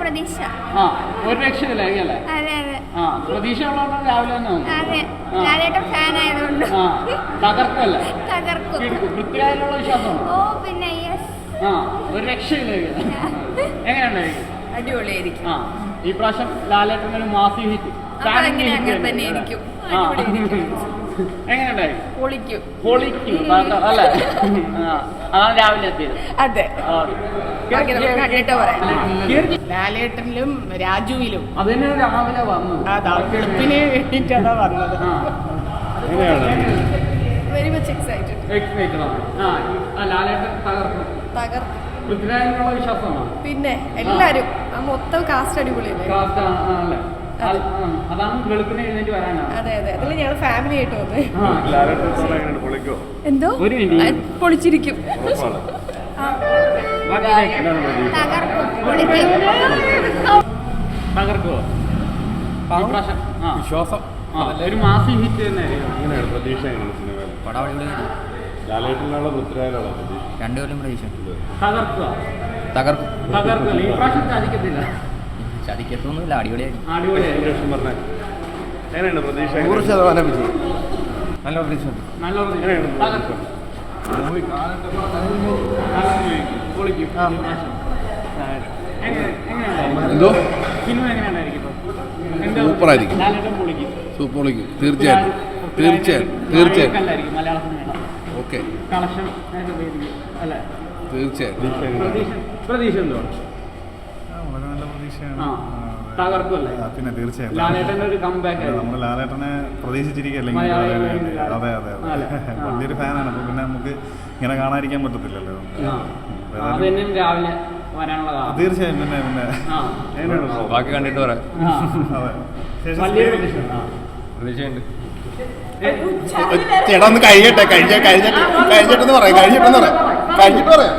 പ്രതീക്ഷ. ഒരു രക്ഷയില്ലേ? പ്രതീക്ഷ ഉള്ളതുകൊണ്ട് രാവിലെ തന്നെ തകർക്കല്ലേ? പൃഥ്വിരാജിലുള്ള വിശ്വാസമാണ്. പിന്നെ ഒരു രക്ഷയില്ലേ? എങ്ങനെയുണ്ടായിരിക്കും? അടിപൊളിയായിരിക്കും. ഈ പ്രാവശ്യം ലാലേട്ടനൊരു മാസി ഹിറ്റ് എങ്ങനെയുണ്ടായിരിക്കും? പൊളിക്കും അല്ലേ? അതാണ് രാവിലെ എത്തിയത്. അതെ, ലാലേട്ടനിലും രാജുവിലും അത് തന്നെ രാവിലെ വന്നു. വെളുപ്പിന് വേണ്ടിയിട്ടാണ് പറഞ്ഞത്. വെരി മച്ച് എക്സൈറ്റഡ് ആണ്. ലാലേട്ടൻ തകർക്കും. പൃഥ്വിരാജിനുള്ള വിശ്വാസമാണ്. പിന്നെ എല്ലാരും മൊത്തം കാസ്റ്റ് അടിപൊളിയല്ലേ? അതാണ് വെളുപ്പിനെ എഴുന്നേറ്റ് വരാനാണ്. അതെ, അതിൽ ഞങ്ങൾ ഫാമിലി ആയിട്ട് വന്നത്. എന്തോ പൊളിച്ചിരിക്കും. തകർക്കുവോ? വിശ്വാസം ഒരു മാസി ഹിറ്റ് തന്നെ. പ്രതീക്ഷ ലാലേട്ടനുള്ള പൃഥ്വിരാജിലുള്ള രണ്ടുകൊല്ലം പ്രതീക്ഷ. തകർക്കും. ഈ പ്രാവശ്യം ചതിക്കത്തില്ല. ചതിക്കത്തൊന്നുമില്ല, അടിപൊളിയായിരിക്കും. എങ്ങനെയാണ് പ്രതീക്ഷ? 100% വിജയം. നല്ല പ്രതീക്ഷ. എന്തോ സൂപ്പറായിരിക്കും. പൊളിക്കും. തീർച്ചയായും മലയാള സിനിമ ഓക്കെ കളക്ഷൻ അല്ലേ? തീർച്ചയായും. പ്രതീക്ഷ എന്തോ? വളരെ നല്ല പ്രതീക്ഷയാണ്. തകർക്കുമല്ലേ? പിന്നെ തീർച്ചയായും ലാലേട്ടൻ്റെ ഒരു കംബാക്ക് നമ്മൾ ലാലേട്ടനെ പ്രതീക്ഷിച്ചിരിക്കുകയല്ലെങ്കിൽ അതെ വലിയൊരു ഫാനാണ്. അപ്പോൾ പിന്നെ നമുക്ക് ഇങ്ങനെ കാണാതിരിക്കാൻ പറ്റത്തില്ലല്ലോ. രാവിലെ വരാനുള്ള തീർച്ചയായും. പിന്നെ ബാക്കി കണ്ടിട്ട് പറയാം. അതെ പ്രതീക്ഷയുണ്ട്. ചേട്ടാ ഒന്ന് കഴിഞ്ഞിട്ട് പറയാം.